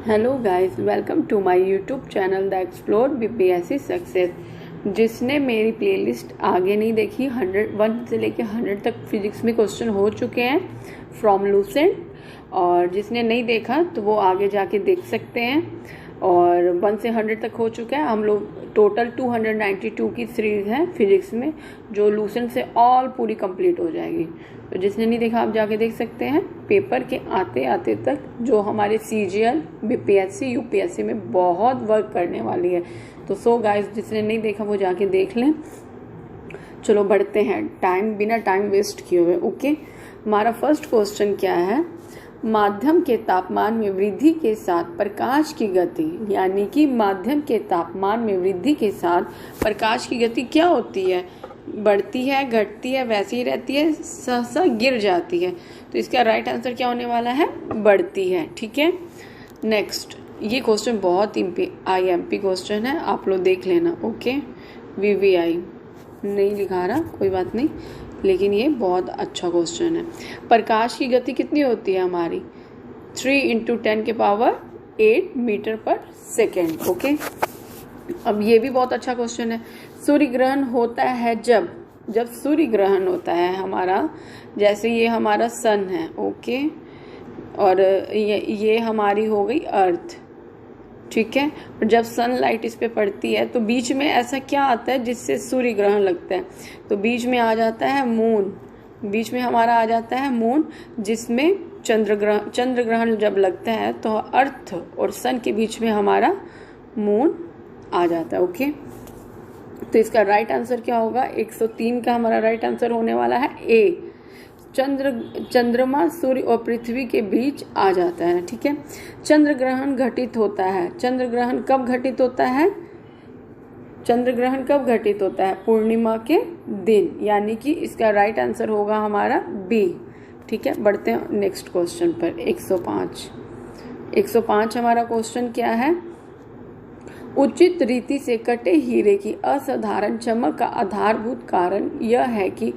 Hello guys, welcome to my YouTube channel the explore BPSC success. जिसने मेरी playlist आगे नहीं देखी, 100 से लेकर 100 तक फिजिक्स में क्वेश्चन हो चुके हैं फ्रॉम लूसेंट, और जिसने नहीं देखा तो वो आगे जाके देख सकते हैं। और 1 से 100 तक हो चुका है। हम लोग टोटल 292 की सीरीज है फिजिक्स में, जो लूसेंट से ऑल पूरी कंप्लीट हो जाएगी। तो जिसने नहीं देखा आप जाके देख सकते हैं। पेपर के आते आते तक जो हमारे सीजीएल, बीपीएससी, यूपीएससी में बहुत वर्क करने वाली है। तो गाइस, जिसने नहीं देखा वो जाके देख लें। चलो बढ़ते हैं, बिना टाइम वेस्ट किए हुए। ओके, हमारा फर्स्ट क्वेश्चन क्या है? माध्यम के तापमान में वृद्धि के साथ प्रकाश की गति, यानी कि माध्यम के तापमान में वृद्धि के साथ प्रकाश की गति क्या होती है? बढ़ती है, घटती है, वैसी ही रहती है, सहसा गिर जाती है? तो इसका राइट आंसर क्या होने वाला है? बढ़ती है। ठीक है, नेक्स्ट। ये क्वेश्चन बहुत IMP क्वेश्चन है, आप लोग देख लेना। ओके, VVI नहीं लिखा रहा, कोई बात नहीं, लेकिन ये बहुत अच्छा क्वेश्चन है। प्रकाश की गति कितनी होती है हमारी? 3 × 10⁸ मीटर पर सेकेंड। ओके, अब ये भी बहुत अच्छा क्वेश्चन है। सूर्य ग्रहण होता है जब सूर्य ग्रहण होता है हमारा, जैसे ये हमारा सन है। ओके, और ये हमारी हो गई अर्थ। ठीक है, और जब सनलाइट इस पे पड़ती है तो बीच में ऐसा क्या आता है जिससे सूर्य ग्रहण लगता है? तो बीच में आ जाता है मून। बीच में हमारा आ जाता है मून, जिसमें चंद्र ग्रहण जब लगता है तो अर्थ और सन के बीच में हमारा मून आ जाता है। ओके, तो इसका राइट आंसर क्या होगा? 103 का हमारा राइट आंसर होने वाला है ए। चंद्रमा सूर्य और पृथ्वी के बीच आ जाता है। ठीक है, चंद्र ग्रहण घटित होता है। चंद्र ग्रहण कब घटित होता है? चंद्र ग्रहण कब घटित होता है? पूर्णिमा के दिन, यानी कि इसका राइट आंसर होगा हमारा बी। ठीक है, बढ़ते हैं नेक्स्ट क्वेश्चन पर। 105 हमारा क्वेश्चन क्या है? उचित रीति से कटे हीरे की असाधारण चमक का आधारभूत कारण यह है कि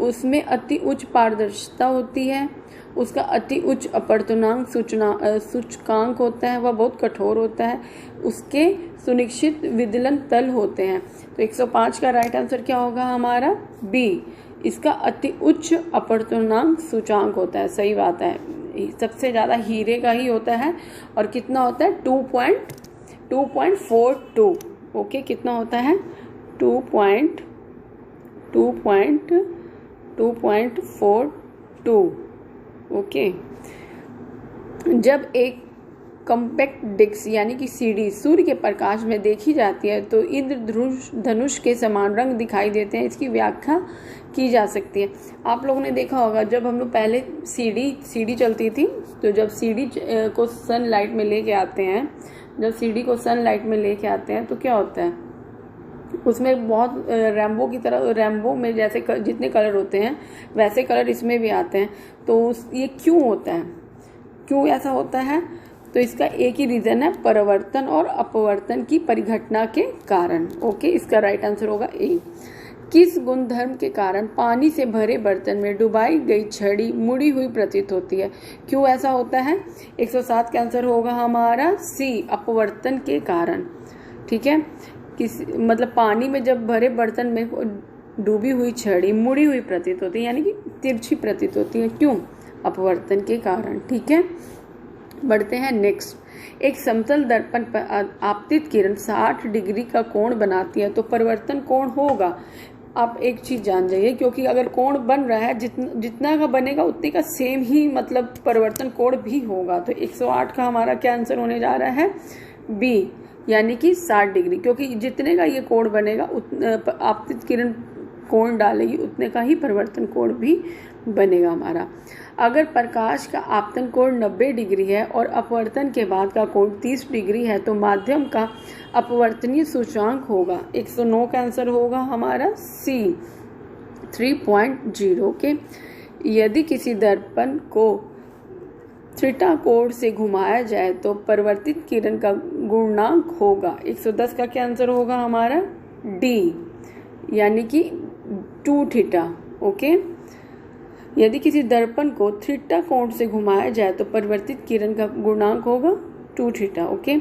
उसमें अति उच्च पारदर्शिता होती है, उसका अति उच्च अपवर्तनांक सूचकांक होता है, वह बहुत कठोर होता है, उसके सुनिश्चित विदलन तल होते हैं। तो 105 का राइट आंसर क्या होगा हमारा? बी। इसका अति उच्च अपवर्तनांक सूचांक होता है। सही बात है, सबसे ज्यादा हीरे का ही होता है। और कितना होता है? 2.42। ओके, कितना होता है? 2.42। ओके, जब एक कॉम्पैक्ट डिस्क यानी कि CD सूर्य के प्रकाश में देखी जाती है तो इंद्रधनुष के समान रंग दिखाई देते हैं। इसकी व्याख्या की जा सकती है। आप लोगों ने देखा होगा, जब हम लोग पहले CD चलती थी, तो जब CD को सनलाइट में लेके आते हैं, तो क्या होता है? उसमें बहुत रैम्बो में जैसे जितने कलर होते हैं वैसे कलर इसमें भी आते हैं। तो ये क्यों होता है? क्यों ऐसा होता है? तो इसका एक ही रीजन है, परावर्तन और अपवर्तन की परिघटना के कारण। ओके, इसका राइट आंसर होगा ए। किस गुणधर्म के कारण पानी से भरे बर्तन में डुबाई गई छड़ी मुड़ी हुई प्रतीत होती है? क्यों ऐसा होता है? 107 का आंसर होगा हमारा सी, अपवर्तन के कारण। ठीक है, मतलब पानी में जब भरे बर्तन में डूबी हुई छड़ी मुड़ी हुई प्रतीत होती है, यानी कि तिरछी प्रतीत होती है। क्यों? अपवर्तन के कारण। ठीक है, बढ़ते हैं नेक्स्ट। एक समतल दर्पण पर आपतित किरण 60 डिग्री का कोण बनाती है, तो परिवर्तन कोण होगा। आप एक चीज जान जाइए, क्योंकि अगर कोण बन रहा है, जितना का बनेगा उतने का सेम ही मतलब परिवर्तन कोण भी होगा। तो 108 का हमारा क्या आंसर होने जा रहा है? बी, यानी कि 60 डिग्री, क्योंकि जितने का ये कोण बनेगा, आपतित किरण कोण डालेगी, उतने का ही परिवर्तन कोण भी बनेगा हमारा। अगर प्रकाश का आपतन कोण 90 डिग्री है और अपवर्तन के बाद का कोण 30 डिग्री है, तो माध्यम का अपवर्तनीय सूचांक होगा। 109 का आंसर होगा हमारा सी, 3.0 के। यदि किसी दर्पण को थीटा कोण से घुमाया जाए तो परिवर्तित किरण का गुणांक होगा। 110 का क्या आंसर होगा हमारा? डी, यानी कि 2 थीटा। ओके, यदि किसी दर्पण को थीटा कोण से घुमाया जाए तो परिवर्तित किरण का गुणांक होगा 2 थीटा। ओके।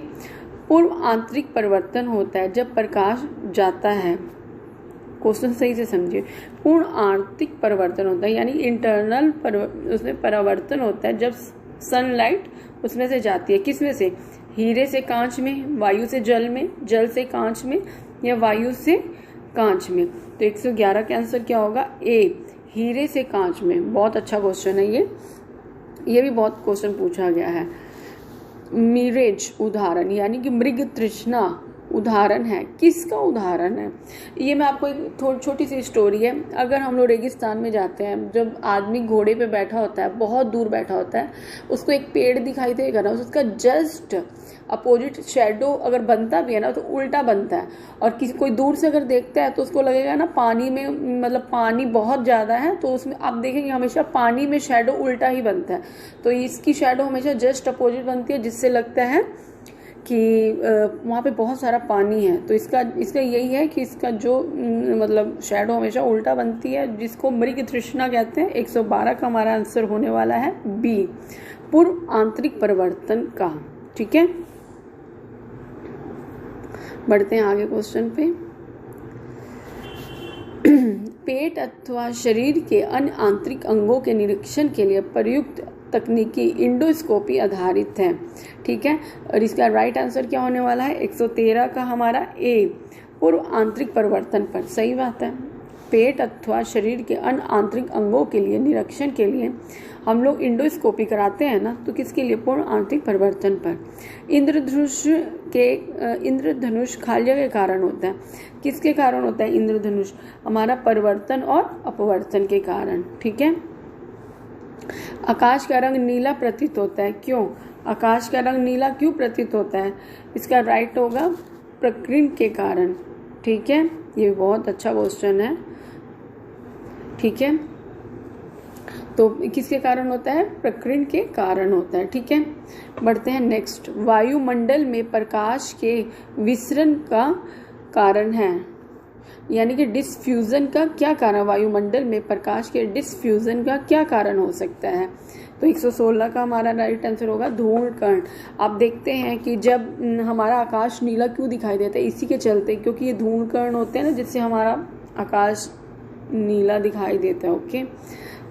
पूर्व आंतरिक परिवर्तन होता है जब प्रकाश जाता है, क्वेश्चन सही से समझिए। पूर्ण आंतरिक परिवर्तन होता है यानी इंटरनल उसमें परिवर्तन होता है जब सनलाइट उसमें से जाती है। किस में से? हीरे से कांच में, वायु से जल में, जल से कांच में, या वायु से कांच में। तो 111 का आंसर क्या होगा? ए, हीरे से कांच में। बहुत अच्छा क्वेश्चन है ये भी बहुत क्वेश्चन पूछा गया है। मिरेज उदाहरण यानी कि मृग तृष्णा उदाहरण है, किसका उदाहरण है? ये मैं आपको एक थोड़ी छोटी सी स्टोरी है। अगर हम लोग रेगिस्तान में जाते हैं, जब आदमी घोड़े पे बैठा होता है, बहुत दूर बैठा होता है, उसको एक पेड़ दिखाई देगा ना, उसका जस्ट अपोजिट शेडो अगर बनता भी है ना तो उल्टा बनता है। और किसी कोई दूर से अगर देखता है तो उसको लगेगा ना पानी में, मतलब पानी बहुत ज़्यादा है तो उसमें आप देखेंगे हमेशा पानी में शेडो उल्टा ही बनता है। तो इसकी शेडो हमेशा जस्ट अपोजिट बनती है, जिससे लगता है कि वहाँ पे बहुत सारा पानी है। तो इसका यही है कि इसका जो मतलब शैडो हमेशा उल्टा बनती है, जिसको मृग तृष्णा कहते हैं। 112 का हमारा आंसर होने वाला है बी, पूर्व आंतरिक परिवर्तन का। ठीक है, बढ़ते हैं आगे क्वेश्चन पे। पेट अथवा शरीर के अन्य आंतरिक अंगों के निरीक्षण के लिए प्रयुक्त तकनीकी इंडोस्कोपी आधारित है। ठीक है, और इसका राइट आंसर क्या होने वाला है? 113 का हमारा ए, पूर्व आंतरिक परिवर्तन पर। सही बात है। पेट अथवा शरीर के अन्य आंतरिक अंगों के लिए निरीक्षण के लिए हम लोग इंडोस्कोपी कराते हैं ना, तो किसके लिए? पूर्ण आंतरिक परिवर्तन पर। इंद्रधनुष खालिया के कारण होता है। किसके कारण होता है इंद्रधनुष? हमारा परिवर्तन और अपवर्तन के कारण। ठीक है। आकाश का रंग नीला प्रतीत होता है, क्यों? आकाश का रंग नीला क्यों प्रतीत होता है? इसका राइट होगा प्रकीर्ण के कारण। ठीक है, ये बहुत अच्छा क्वेश्चन है। ठीक है, तो किसके कारण होता है? प्रकीर्ण के कारण होता है। ठीक है, बढ़ते हैं नेक्स्ट। वायुमंडल में प्रकाश के विसरण का कारण है, यानी कि डिसफ्यूजन का क्या कारण? वायुमंडल में प्रकाश के डिसफ्यूजन का क्या कारण हो सकता है? तो 116 का हमारा राइट आंसर होगा धूल कण। आप देखते हैं कि जब हमारा आकाश नीला क्यों दिखाई देता है? इसी के चलते, क्योंकि ये धूल कण होते हैं ना, जिससे हमारा आकाश नीला दिखाई देता है। ओके,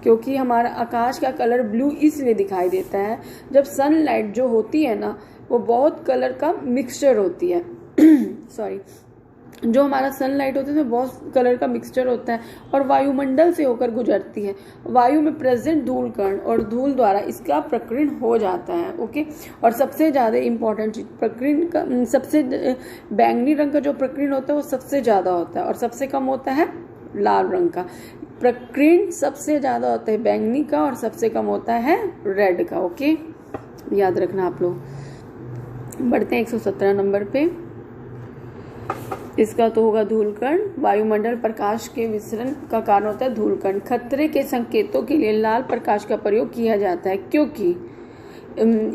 क्योंकि हमारा आकाश का कलर ब्लू इसलिए दिखाई देता है, जब सनलाइट जो होती है ना वो बहुत कलर का मिक्सचर होती है सॉरी, जो हमारा सनलाइट होती है बहुत कलर का मिक्सचर होता है और वायुमंडल से होकर गुजरती है। वायु में प्रेजेंट धूल कण और धूल द्वारा इसका प्रकीर्ण हो जाता है। ओके, और सबसे ज़्यादा इम्पोर्टेंट चीज प्रकीर्ण का, सबसे बैंगनी रंग का जो प्रकीर्ण होता है वो सबसे ज़्यादा होता है और सबसे कम होता है लाल रंग का। प्रकीर्ण सबसे ज़्यादा होता है बैंगनी का और सबसे कम होता है रेड का। ओके, याद रखना आप लोग। बढ़ते हैं 117 नंबर पे। इसका तो होगा धूलकण। वायुमंडल प्रकाश के विसरण का कारण होता है धूलकण। खतरे के संकेतों के लिए लाल प्रकाश का प्रयोग किया जाता है, क्योंकि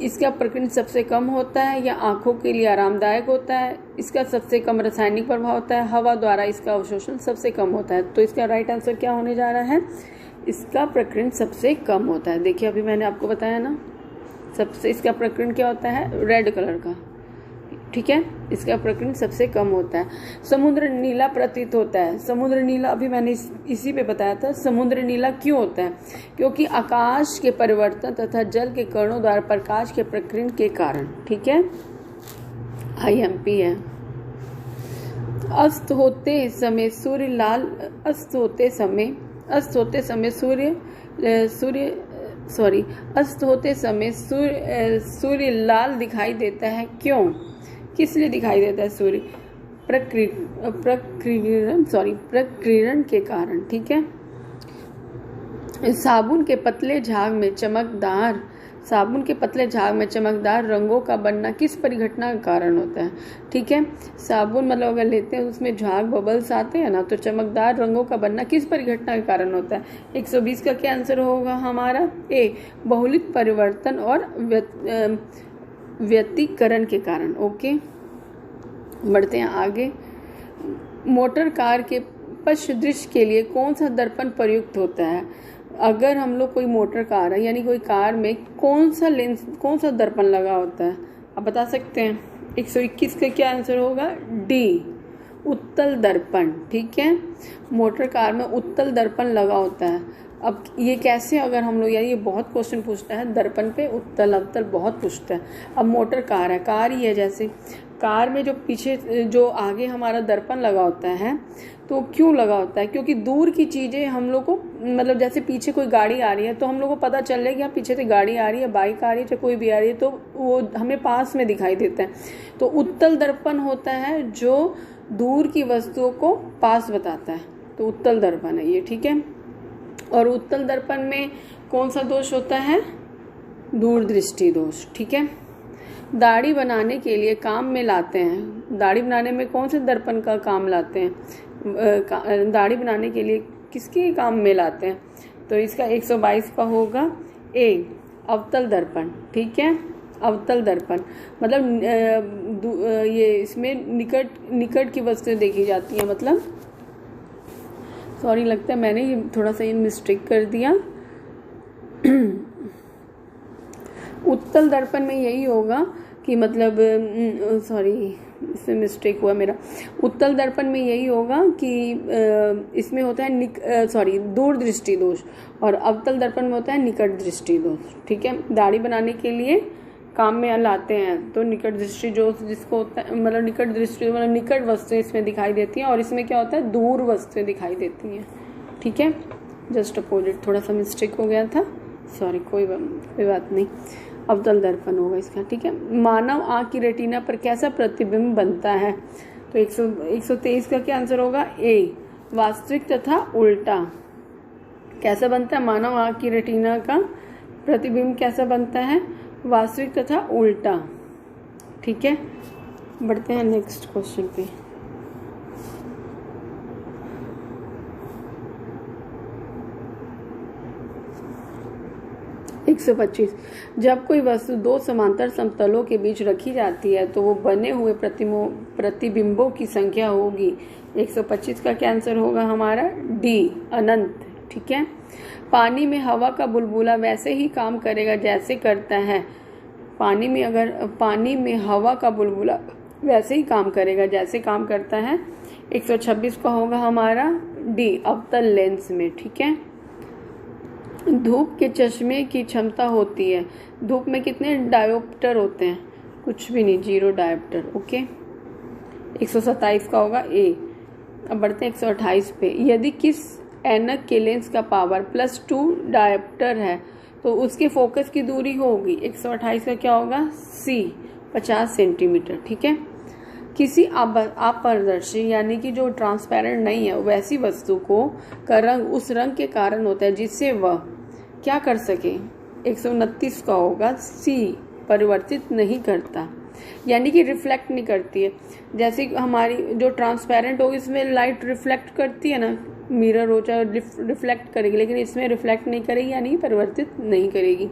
इसका प्रकीर्ण सबसे कम होता है या आंखों के लिए आरामदायक होता है। इसका सबसे कम रासायनिक प्रभाव होता है, हवा द्वारा इसका अवशोषण सबसे कम होता है। तो इसका राइट आंसर क्या होने जा रहा है? इसका प्रकीर्ण सबसे कम होता है। देखिए अभी मैंने आपको बताया ना, सबसे इसका प्रकीर्ण क्या होता है? रेड कलर का। ठीक है, इसका प्रकीर्ण सबसे कम होता है। समुद्र नीला प्रतीत होता है। समुद्र नीला अभी मैंने इसी पे बताया था। समुद्र नीला क्यों होता है? क्योंकि आकाश के परिवर्तन तथा जल के कणों द्वारा प्रकाश के प्रकीर्ण के कारण। ठीक है, IMP है। अस्त होते समय सूर्य लाल, अस्त होते समय सूर्य लाल दिखाई देता है, क्यों? किस लिए दिखाई देता है सूर्य? प्रकीर्ण के कारण। ठीक है, साबुन के पतले झाग में चमकदार रंगों का बनना किस परिघटना का कारण होता है? ठीक है, साबुन मतलब अगर लेते हैं उसमें झाग बबल्स आते हैं ना, तो चमकदार रंगों का बनना किस परिघटना के कारण होता है? 120 का क्या आंसर होगा हमारा? ए, बहुलित परिवर्तन और व्यतिकरण के कारण। ओके, बढ़ते हैं आगे। मोटर कार के पश्च दृश्य के लिए कौन सा दर्पण प्रयुक्त होता है? अगर हम लोग कोई मोटर कार है यानी कोई कार में कौन सा दर्पण लगा होता है, आप बता सकते हैं? 121 का क्या आंसर होगा? डी, उत्तल दर्पण। ठीक है, मोटर कार में उत्तल दर्पण लगा होता है। अब ये कैसे, अगर हम लोग, यार ये बहुत क्वेश्चन पूछता है दर्पण पे उत्तल अवतल, बहुत पूछता है। अब मोटर कार है, कार ही है, जैसे कार में जो पीछे जो आगे हमारा दर्पण लगा होता है, तो क्यों लगा होता है? क्योंकि दूर की चीज़ें हम लोग को, मतलब जैसे पीछे कोई गाड़ी आ रही है तो हम लोग को पता चल रहा है कि यहाँ पीछे से गाड़ी आ रही है, बाइक आ रही है, चाहे कोई भी आ रही है, तो वो हमें पास में दिखाई देता है। तो उत्तल दर्पण होता है जो दूर की वस्तुओं को पास बताता है, तो उत्तल दर्पण है ये। ठीक है, और उत्तल दर्पण में कौन सा दोष होता है? दूरदृष्टि दोष। ठीक है, दाढ़ी बनाने के लिए काम में लाते हैं, दाढ़ी बनाने में कौन से दर्पण का काम लाते हैं? दाढ़ी बनाने के लिए किसके काम में लाते हैं? तो इसका 122 का होगा ए, अवतल दर्पण। ठीक है, अवतल दर्पण मतलब ये इसमें निकट की वस्तुएं देखी जाती है, मतलब सॉरी, लगता है मैंने ये थोड़ा सा मिस्टेक कर दिया। उत्तल दर्पण में यही होगा कि मतलब सॉरी, इसमें मिस्टेक हुआ मेरा। उत्तल दर्पण में यही होगा कि इसमें होता है दूरदृष्टि दोष, और अवतल दर्पण में होता है निकट दृष्टि दोष। ठीक है, दाढ़ी बनाने के लिए काम में लाते हैं तो निकट दृष्टि जो जिसको होता है, मतलब निकट दृष्टि मतलब निकट वस्तुएं इसमें दिखाई देती हैं, और इसमें क्या होता है? दूर वस्तुएं दिखाई देती हैं। ठीक है, जस्ट अपोजिट, थोड़ा सा मिस्टेक हो गया था, सॉरी, कोई बात नहीं। अवतल दर्पण होगा इसका। ठीक है, मानव आँख की रेटिना पर कैसा प्रतिबिंब बनता है? तो 123 का क्या आंसर होगा? ए, वास्तविक तथा उल्टा। कैसा बनता है मानव आँख की रेटिना का प्रतिबिंब? कैसा बनता है? वास्तविक तथा उल्टा। ठीक है, बढ़ते हैं नेक्स्ट क्वेश्चन पे। एक 125, जब कोई वस्तु दो समांतर समतलों के बीच रखी जाती है तो वो बने हुए प्रतिबिंबों की संख्या होगी। 125 का क्या आंसर होगा हमारा? डी, अनंत। ठीक है, पानी में हवा का बुलबुला वैसे ही काम करेगा जैसे करता है, पानी में हवा का बुलबुला वैसे ही काम करेगा जैसे काम करता है। 126 का होगा हमारा डी, अवतल लेंस में। ठीक है, धूप के चश्मे की क्षमता होती है, धूप में कितने डायोप्टर होते हैं? कुछ भी नहीं, 0 डायोप्टर। ओके, 127 का होगा ए। अब बढ़ते हैं 128 पे। यदि किस ऐनक के लेंस का पावर +2 डायोप्टर है तो उसके फोकस की दूरी होगी। 128 का क्या होगा? सी, 50 सेंटीमीटर। ठीक है, किसी अपारदर्शी यानी कि जो ट्रांसपेरेंट नहीं है वैसी वस्तु को का रंग उस रंग के कारण होता है जिससे वह क्या कर सके। 129 का होगा सी, परिवर्तित नहीं करता, यानी कि रिफ्लेक्ट नहीं करती है। जैसे हमारी जो ट्रांसपेरेंट होगी इसमें लाइट रिफ्लेक्ट करती है ना, मिरर हो चाहे रिफ्लेक्ट करेगी, लेकिन इसमें रिफ्लेक्ट नहीं करेगी, यानी कि परिवर्तित नहीं करेगी।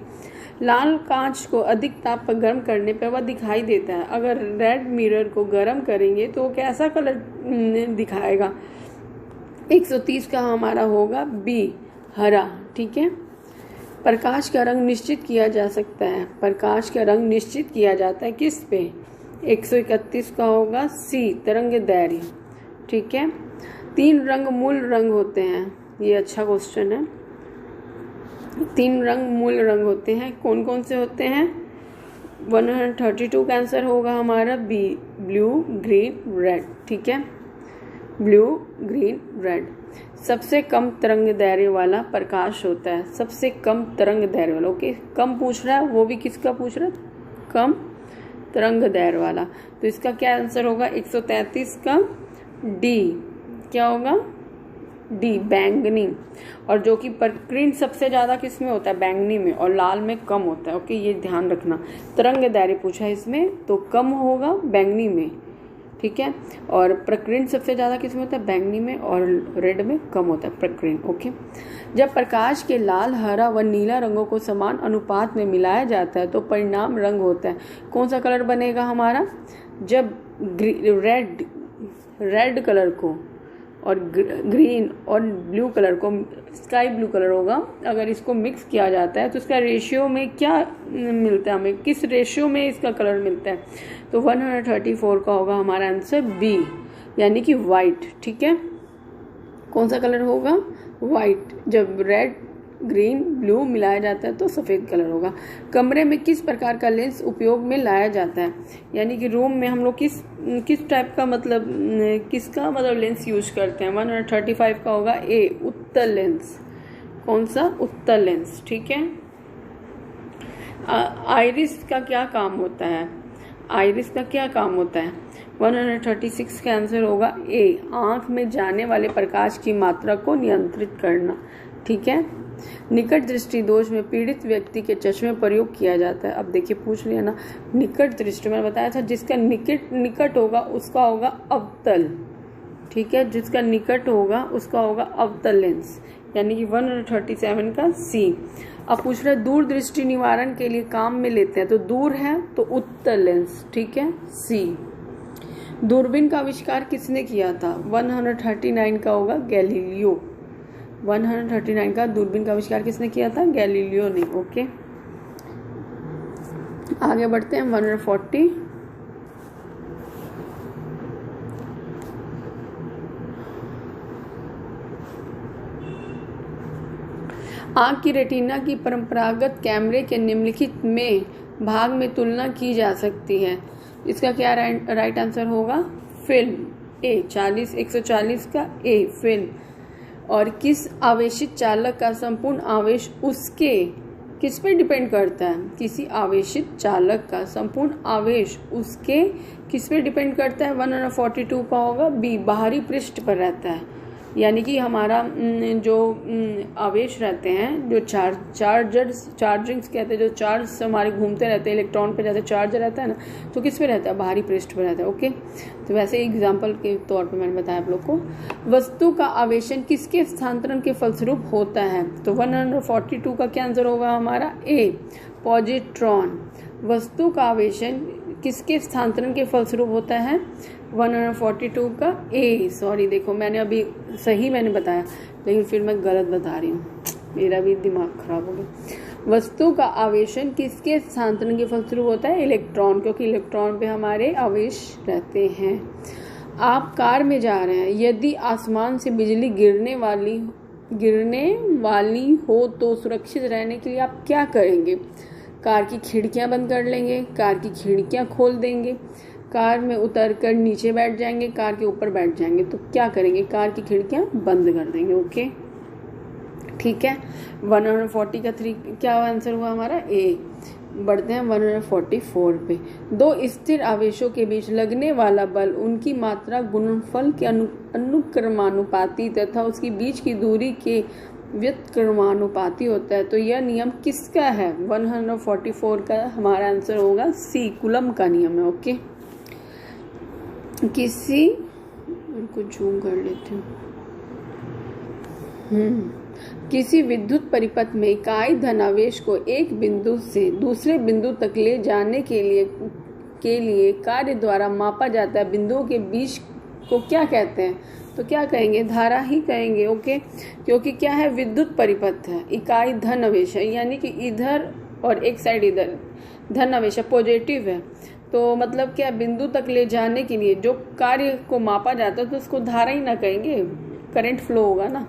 लाल कांच को अधिक ताप पर गर्म करने पर वह दिखाई देता है। अगर रेड मिरर को गर्म करेंगे तो वो कैसा कलर दिखाएगा? 130 का हमारा होगा बी, हरा। ठीक है, प्रकाश का रंग निश्चित किया जा सकता है, प्रकाश का रंग निश्चित किया जाता है किस पे? 131 का होगा सी, तरंगदैर्घ्य। ठीक है, 3 रंग मूल रंग होते हैं, ये अच्छा क्वेश्चन है। 3 रंग मूल रंग होते हैं, कौन कौन से होते हैं? 132 का आंसर होगा हमारा बी, ब्लू, ग्रीन, रेड। ठीक है, ब्लू, ग्रीन, रेड। सबसे कम तरंग दैर्घ्य वाला प्रकाश होता है, सबसे कम तरंग दैर्घ्य वाला। ओके, कम पूछ रहा है, वो भी किसका पूछ रहा है? कम तरंग दैर्घ्य वाला। तो इसका क्या आंसर होगा? 133 का डी, क्या होगा? डी, बैंगनी। और जो कि प्रकीर्ण सबसे ज्यादा किस में होता है? बैंगनी में, और लाल में कम होता है। ओके, ये ध्यान रखना, तरंग दैर्घ्य पूछा है इसमें तो कम होगा बैंगनी में। ठीक है, और प्रकीर्ण सबसे ज्यादा किस में होता है? बैंगनी में, और रेड में कम होता है प्रकीर्ण। ओके, जब प्रकाश के लाल, हरा व नीला रंगों को समान अनुपात में मिलाया जाता है तो परिणाम रंग होता है। कौन सा कलर बनेगा हमारा? जब रेड कलर को और ग्रीन और ब्लू कलर को, स्काई ब्लू कलर होगा, अगर इसको मिक्स किया जाता है तो इसका रेशियो में क्या मिलता है, हमें किस रेशियो में इसका कलर मिलता है, तो 134 का होगा हमारा आंसर बी, यानी कि वाइट। ठीक है, कौन सा कलर होगा, वाइट। जब रेड ग्रीन ब्लू मिलाया जाता है तो सफ़ेद कलर होगा। कमरे में किस प्रकार का लेंस उपयोग में लाया जाता है, यानी कि रूम में हम लोग किस टाइप का मतलब किसका मतलब लेंस यूज करते हैं। 135 का होगा ए, उत्तल लेंस। कौन सा, उत्तल लेंस। ठीक है, आइरिस का क्या काम होता है, आइरिस का क्या काम होता है। 136 का आंसर होगा ए, आंख में जाने वाले प्रकाश की मात्रा को नियंत्रित करना। ठीक है, निकट दृष्टि दोष में पीड़ित व्यक्ति के चश्मे प्रयोग किया जाता है। अब देखिए पूछ लिया ना, निकट दृष्टि मैंने बताया था, जिसका निकट होगा उसका होगा अवतल। ठीक है, जिसका निकट होगा उसका होगा अवतल लेंस, यानी कि 137 का सी। अब पूछ रहे दूर दृष्टि निवारण के लिए काम में लेते हैं, तो दूर है तो उत्तल लेंस। ठीक है, सी। दूरबीन का आविष्कार किसने किया था, 139 का होगा गैलीलियो। 139 का दूरबीन का आविष्कार किसने किया था, गैलीलियो ने। ओके, आगे बढ़ते हैं। 140 आंख की रेटिना की परंपरागत कैमरे के निम्नलिखित में भाग में तुलना की जा सकती है। इसका क्या राइट आंसर होगा, फिल्म। ए 140 का ए, फिल्म। और किस आवेशित चालक का संपूर्ण आवेश उसके किस पे डिपेंड करता है, किसी आवेशित चालक का संपूर्ण आवेश उसके किस पे डिपेंड करता है। 142 का होगा बी, बाहरी पृष्ठ पर रहता है, यानी कि हमारा जो आवेश रहते हैं, जो चार्जिंग्स कहते हैं, जो चार्ज हमारे घूमते रहते हैं इलेक्ट्रॉन पे, जैसे चार्ज रहता है ना, तो किस पे रहता है, बाहरी पृष्ठ पर रहता है। ओके, तो वैसे एग्जांपल के तौर पे मैंने बताया आप लोग को। वस्तु का आवेशन किसके स्थानांतरण के फलस्वरूप होता है, तो 142 का क्या आंसर होगा हमारा ए, पॉजिट्रॉन। वस्तु का आवेशन किसके स्थानांतरण के फलस्वरूप होता है, 142 का ए। सॉरी, देखो मैंने अभी सही मैंने बताया, लेकिन फिर मैं गलत बता रही हूँ, मेरा भी दिमाग खराब हो गया। वस्तु का आवेशन किसके स्थानांतरण के फलस्वरूप होता है, इलेक्ट्रॉन, क्योंकि इलेक्ट्रॉन पे हमारे आवेश रहते हैं। आप कार में जा रहे हैं, यदि आसमान से बिजली गिरने वाली हो तो सुरक्षित रहने के लिए आप क्या करेंगे, कार की खिड़कियां बंद कर लेंगे, कार की खिड़कियां खोल देंगे, कार में उतरकर नीचे बैठ जाएंगे, कार के ऊपर बैठ जाएंगे, तो क्या करेंगे, कार की खिड़कियां बंद कर देंगे। ओके, ठीक है। 140 का 3 क्या आंसर हुआ हमारा ए। बढ़ते हैं 144 पे। दो स्थिर आवेशों के बीच लगने वाला बल उनकी मात्रा गुणनफल के अनुक्रमानुपाती तथा उसकी बीच की दूरी के व्युत्क्रमानुपाती होता है, तो यह नियम किसका है, 144 का हमारा आंसर होगा सी, कूलम का नियम है। ओके, किसी को जूम कर लेते हैं। किसी विद्युत परिपथ में इकाई धनावेश को एक बिंदु से दूसरे बिंदु तक ले जाने के लिए कार्य द्वारा मापा जाता है। बिंदुओं के बीच को क्या कहते हैं, तो क्या कहेंगे, धारा ही कहेंगे। ओके, क्योंकि क्या है, विद्युत परिपथ है, इकाई धन आवेश है, यानी कि इधर और एक साइड इधर धन आवेश है, पॉजिटिव है, तो मतलब क्या, बिंदु तक ले जाने के लिए जो कार्य को मापा जाता है तो उसको धारा ही ना कहेंगे, करंट फ्लो होगा ना।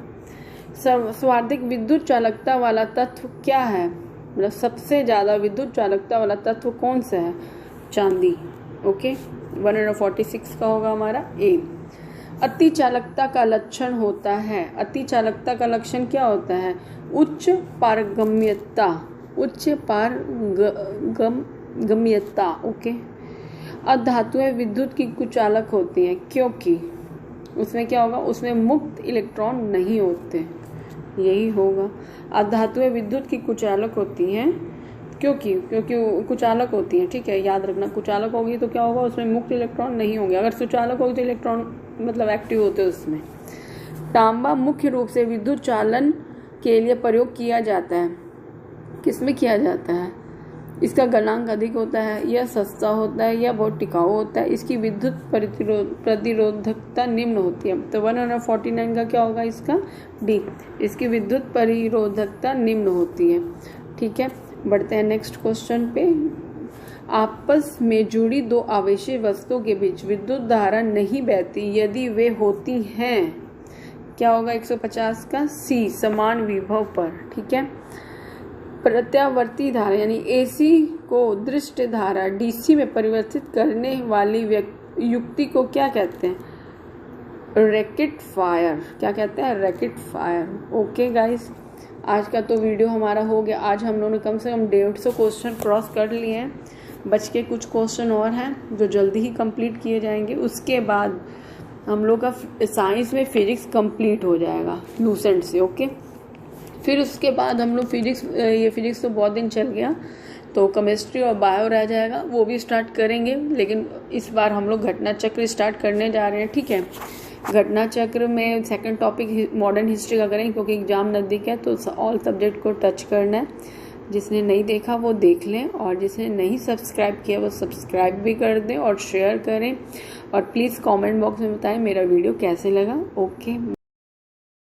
सर्वाधिक विद्युत चालकता वाला तत्व क्या है, मतलब सबसे ज्यादा विद्युत चालकता वाला तत्व कौन सा है, चांदी। ओके, 146 का होगा हमारा ए। अति चालकता का लक्षण होता है, अति चालकता का लक्षण क्या होता है, उच्च पारगम्यता, उच्च पारगम्यता। ओके, अधातुएं विद्युत की कुचालक होती हैं क्योंकि उसमें क्या होगा, उसमें मुक्त इलेक्ट्रॉन नहीं होते, यही होगा। अधातुएं विद्युत की कुचालक होती हैं क्योंकि कुचालक होती हैं, ठीक है, याद रखना। कुचालक होगी तो क्या होगा, उसमें मुक्त इलेक्ट्रॉन नहीं होंगे, अगर सुचालक होगी तो इलेक्ट्रॉन मतलब एक्टिव होते हैं उसमें। तांबा मुख्य रूप से विद्युत चालन के लिए प्रयोग किया जाता है, किसमें किया जाता है, इसका गलनांक अधिक होता है या सस्ता होता है या बहुत टिकाऊ होता है। इसकी विद्युत प्रतिरोधकता निम्न होती है। तो 149 का क्या होगा इसका डी। इसकी विद्युत प्रतिरोधकता निम्न होती है। ठीक है, बढ़ते हैं नेक्स्ट क्वेश्चन पे। आपस में जुड़ी दो आवेशी वस्तुओं के बीच विद्युत धारा नहीं बहती यदि वे होती हैं। क्या होगा 150 का सी, समान विभव पर। ठीक है, प्रत्यावर्ती धारा यानी एसी को दृष्ट धारा डीसी में परिवर्तित करने वाली युक्ति को क्या कहते हैं? Racket fire. क्या कहते हैं? Racket fire. ओके गाइस, आज का तो वीडियो हमारा हो गया। आज हम लोगों ने कम से कम 150 क्वेश्चन क्रॉस कर लिए हैं। बच के कुछ क्वेश्चन और हैं जो जल्दी ही कंप्लीट किए जाएंगे। उसके बाद हम लोग का साइंस में फिजिक्स कंप्लीट हो जाएगा लूसेंट से। ओके, फिर उसके बाद हम लोग फिजिक्स तो बहुत दिन चल गया, तो केमिस्ट्री और बायो रह जाएगा, वो भी स्टार्ट करेंगे। लेकिन इस बार हम लोग घटना चक्र स्टार्ट करने जा रहे हैं। ठीक है, घटना चक्र में सेकंड टॉपिक मॉडर्न हिस्ट्री का करेंगे क्योंकि एग्जाम नज़दीक है, तो ऑल सब्जेक्ट को टच करना है। जिसने नहीं देखा वो देख लें, और जिसने नहीं सब्सक्राइब किया वो सब्सक्राइब भी कर दें और शेयर करें। और प्लीज़ कमेंट बॉक्स में बताएं मेरा वीडियो कैसे लगा। ओके।